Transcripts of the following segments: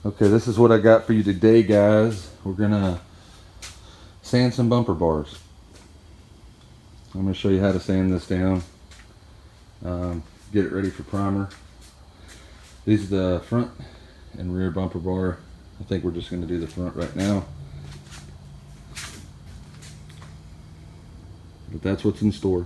Okay, this is what I got for you today, guys. We're gonna sand some bumper bars. I'm gonna show you how to sand this down. Get it ready for primer. These are the front and rear bumper bar. I think we're just gonna do the front right now. But that's what's in store.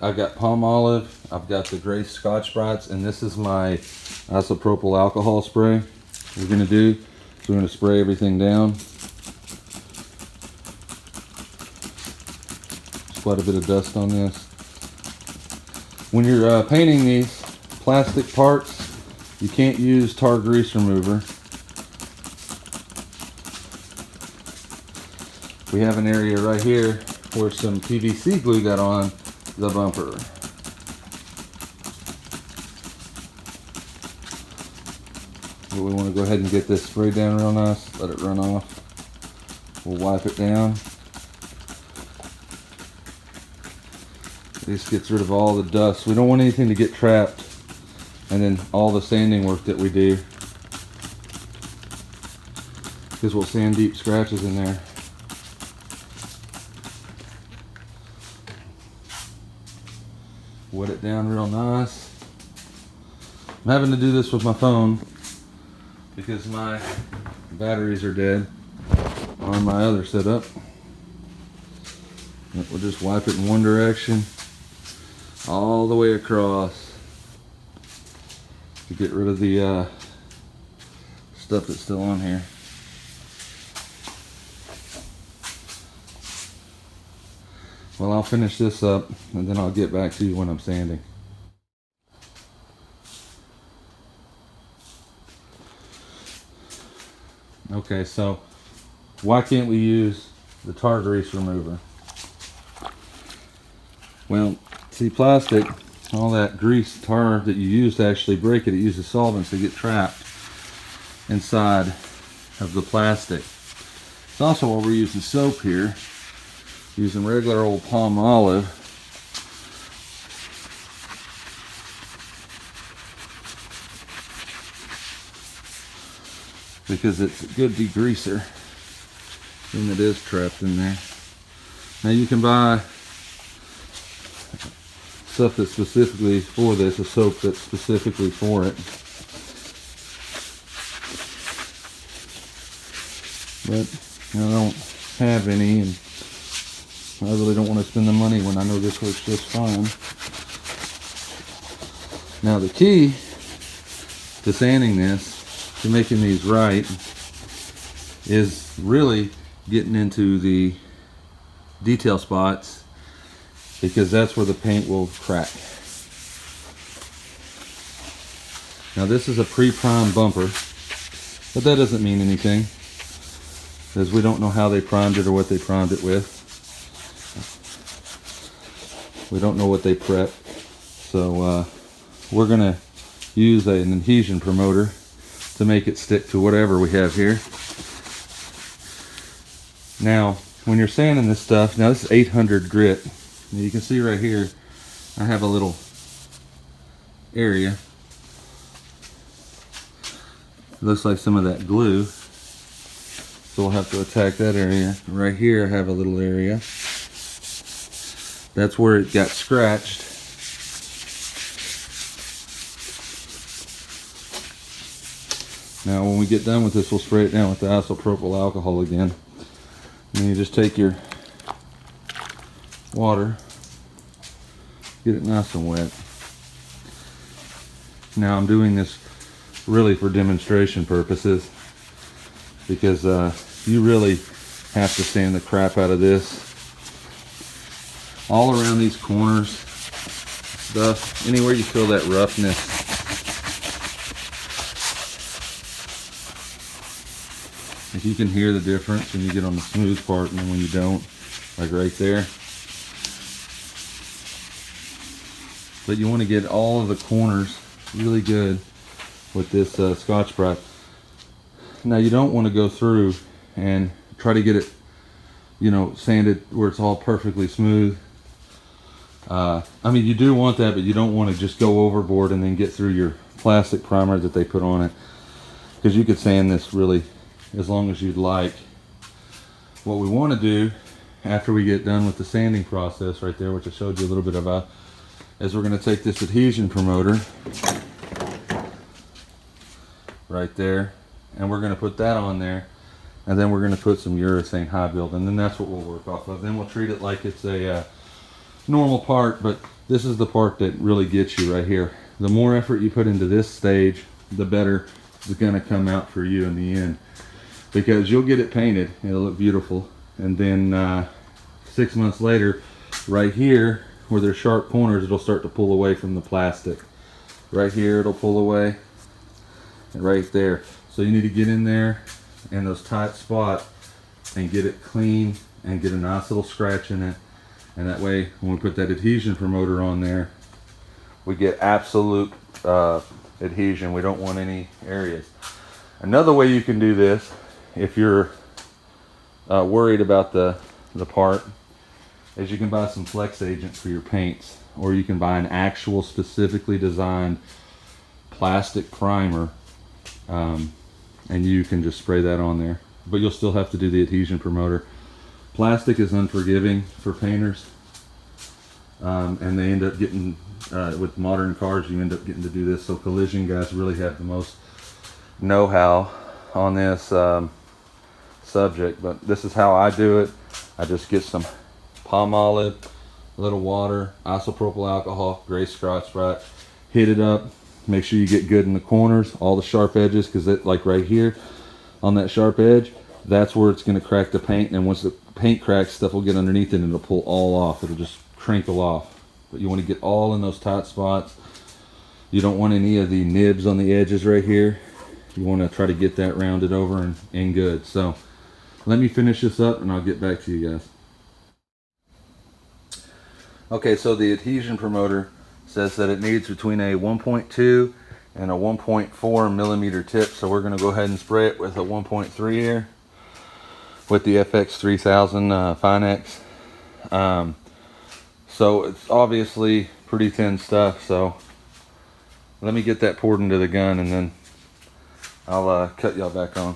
I've got palm olive, I've got the gray Scotch-Brites, and this is my isopropyl alcohol spray. What we're gonna do is we're gonna spray everything down. There's quite a bit of dust on this. When you're painting these plastic parts, you can't use tar grease remover. We have an area right here where some PVC glue got on the bumper. But we want to go ahead and get this sprayed down real nice, let it run off. We'll wipe it down. This gets rid of all the dust. We don't want anything to get trapped, and then all the sanding work that we do, because we'll sand deep scratches in there. Wet it down real nice. I'm having to do this with my phone because my batteries are dead on my other setup. We'll just wipe it in one direction all the way across to get rid of the stuff that's still on here. Well, I'll finish this up and then I'll get back to you when I'm sanding. Okay, so why can't we use the tar grease remover? Well, see, plastic, all that grease, tar that you use to actually break it, it uses solvents to get trapped inside of the plastic. It's also why we're using soap here. Using regular old palm olive. Because it's a good degreaser when it is trapped in there. Now you can buy stuff that's specifically for this, a soap that's specifically for it. But I don't have any, and I really don't want to spend the money when I know this works just fine. Now the key to sanding this, to making these right, is really getting into the detail spots, because that's where the paint will crack. Now this is a pre-primed bumper, but that doesn't mean anything, because we don't know how they primed it or what they primed it with. We don't know what they prepped, so we're gonna use an adhesion promoter to make it stick to whatever we have here. Now, when you're sanding this stuff, now this is 800 grit. You can see right here, I have a little area. It looks like some of that glue, so we'll have to attack that area. Right here, I have a little area. That's where it got scratched. Now when we get done with this, we'll spray it down with the isopropyl alcohol again. And then you just take your water, get it nice and wet. Now I'm doing this really for demonstration purposes, because you really have to sand the crap out of this. All around these corners, stuff, anywhere you feel that roughness. If you can hear the difference when you get on the smooth part and then when you don't, like right there. But you want to get all of the corners really good with this Scotch-Brite. Now you don't want to go through and try to get it, you know, sanded where it's all perfectly smooth. I mean, you do want that, but you don't want to just go overboard and then get through your plastic primer that they put on it, because you could sand this really as long as you'd like. What we want to do after we get done with the sanding process right there, which I showed you a little bit about, is we're going to take this adhesion promoter right there, and we're going to put that on there, and then we're going to put some urethane high build, and then that's what we'll work off of. Then we'll treat it like it's a normal part, but this is the part that really gets you right here. The more effort you put into this stage, the better it's going to come out for you in the end, because you'll get it painted, it'll look beautiful, and then 6 months later, right here where there's sharp corners, it'll start to pull away from the plastic. Right here it'll pull away, and right there. So you need to get in there in those tight spots and get it clean and get a nice little scratch in it, and that way when we put that adhesion promoter on there, we get absolute adhesion. We don't want any areas. Another way you can do this, if you're worried about the part, is you can buy some flex agent for your paints, or you can buy an actual specifically designed plastic primer, and you can just spray that on there, but you'll still have to do the adhesion promoter. Plastic is unforgiving for painters, and they end up getting with modern cars, you end up getting to do this. So collision guys really have the most know-how on this subject, but this is how I do it. I just get some palm olive, a little water, isopropyl alcohol, gray Scotch-Brite, hit it up. Make sure you get good in the corners, all the sharp edges, because it, like right here on that sharp edge, that's where it's going to crack the paint, and once the paint cracks, stuff will get underneath it and it'll pull all off. It'll just crinkle off. But you want to get all in those tight spots. You don't want any of the nibs on the edges right here. You want to try to get that rounded over and good. So let me finish this up and I'll get back to you guys. Okay, so the adhesion promoter says that it needs between a 1.2 and a 1.4 millimeter tip, so we're going to go ahead and spray it with a 1.3 here with the FX3000 Finex. So it's obviously pretty thin stuff, so let me get that poured into the gun and then I'll cut y'all back on.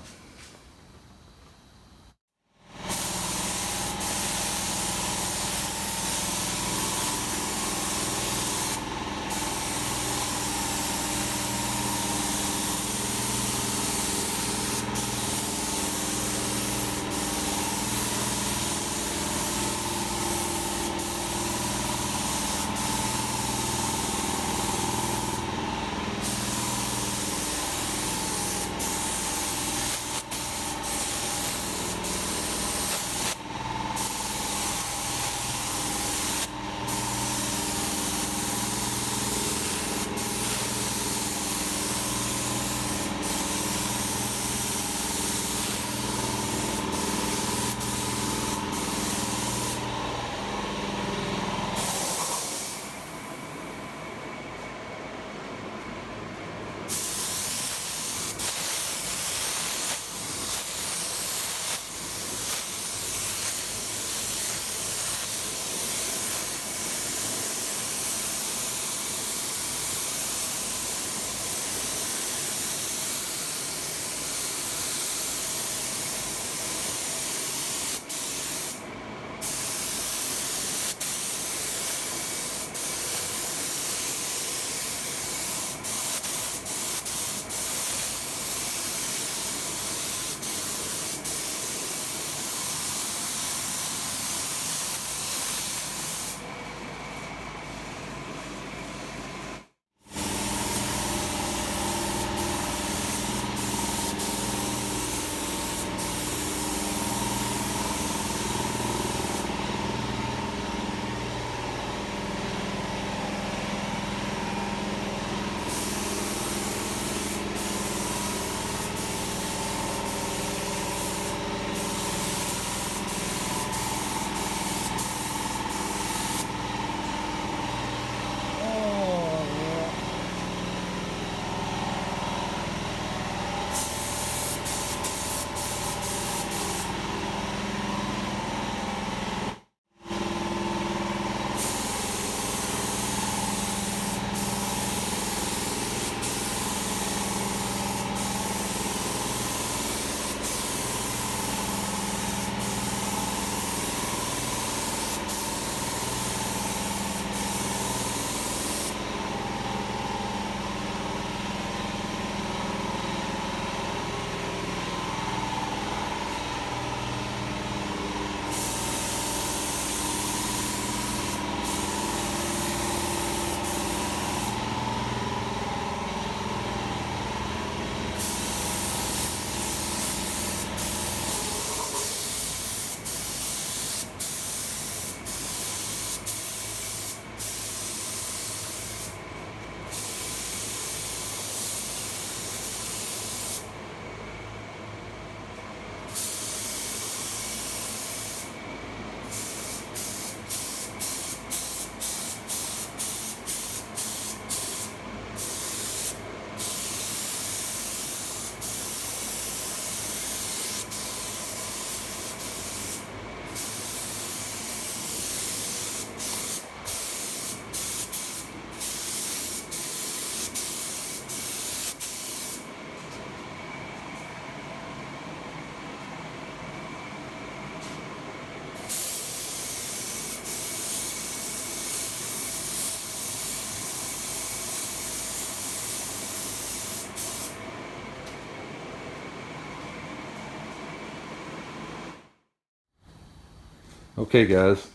Okay guys,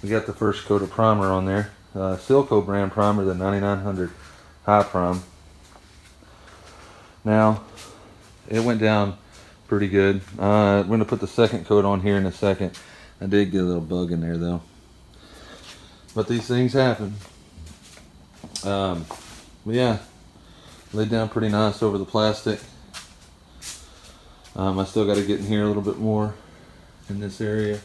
we got the first coat of primer on there. Silco brand primer, the 9900 Hiprime. Now, it went down pretty good. I'm going to put the second coat on here in a second. I did get a little bug in there though. But these things happen. But yeah, laid down pretty nice over the plastic. I still got to get in here a little bit more in this area.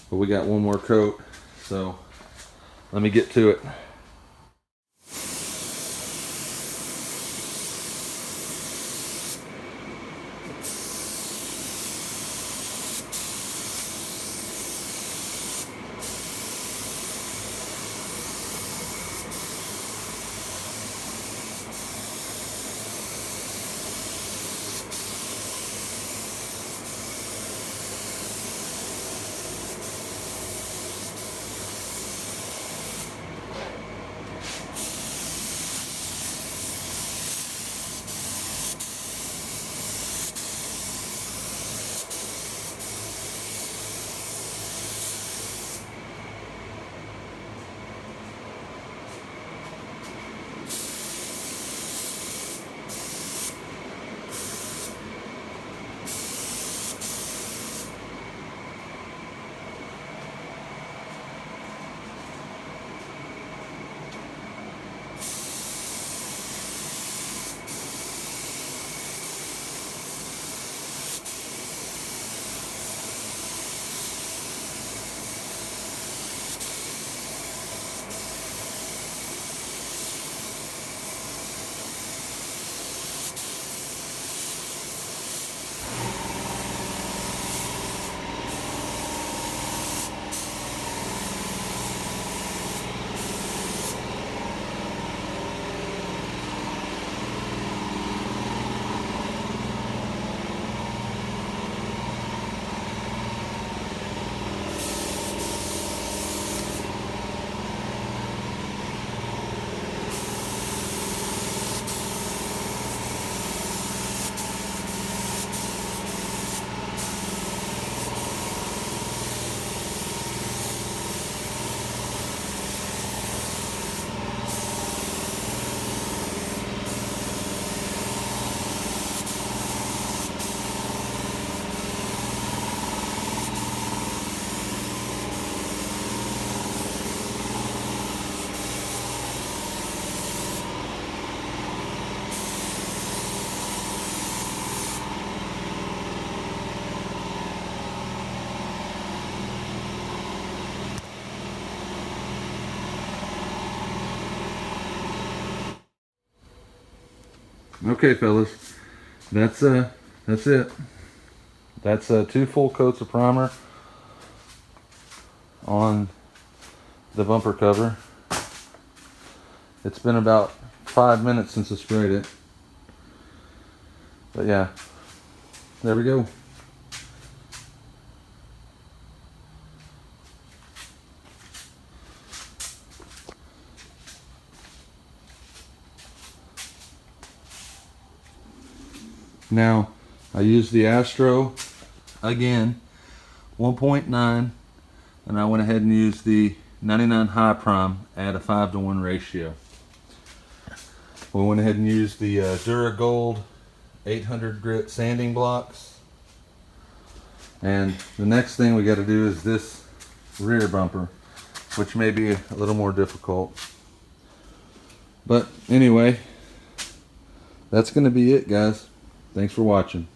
But we got one more coat, so let me get to it. Okay fellas, that's it. That's 2 full coats of primer on the bumper cover. It's been about 5 minutes since I sprayed it. But yeah, there we go. Now, I used the Astro again, 1.9, and I went ahead and used the 99 Hiprime at a 5-to-1 ratio. We went ahead and used the Duragold 800 grit sanding blocks. And the next thing we got to do is this rear bumper, which may be a little more difficult. But anyway, that's going to be it, guys. Thanks for watching.